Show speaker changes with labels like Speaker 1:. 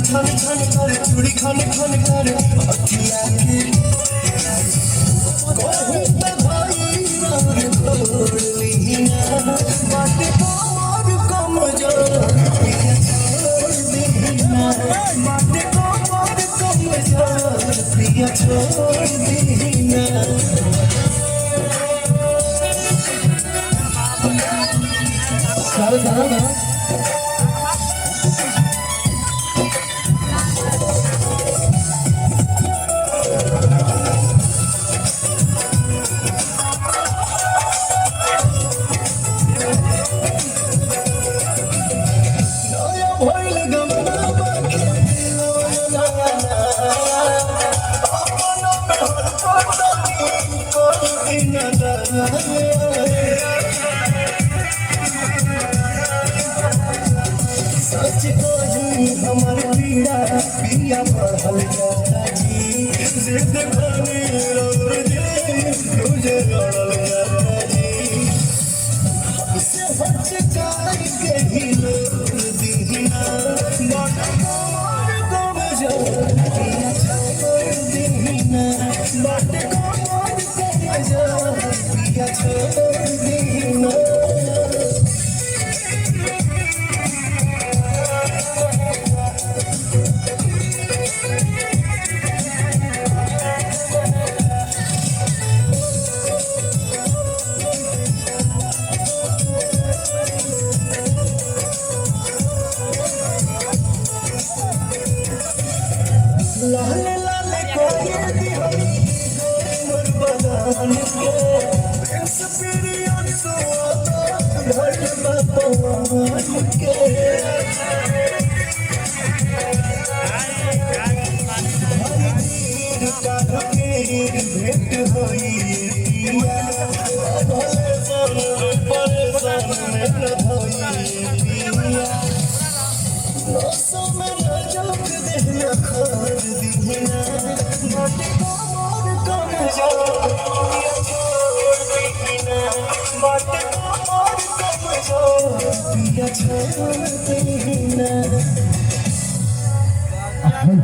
Speaker 1: छन छन कर चूड़ी खन खन कर अखिया के कहूं त भाई रार छोड़ लीना बाटे कमर कमजोर पिया छोड़ दीना बाटे कमर कमजोर पिया छोड़ दीना सारा सच कहूं हमर पीड़ा पिया बढ़ल जाता जी जिद बने और दिल तुझे लड़ल जाता जी हमसे हटकाई के ही लोर दीना बाट कमर कमजोर पिया छोड़ दीना बाट कमर कमजोर पिया छोड़ दीना लाल लाल कोये दिहाई गोर बदान के प्रेस पिरियन सोता भट बपवान के हर का भेंट होई पिया भले सन परेशान में न होई पिया में जब देना खोर दीना बाटे कमर कमजोर पिया छोड़ दीना बाटे कमर कमजोर पिया छोड़ दीना।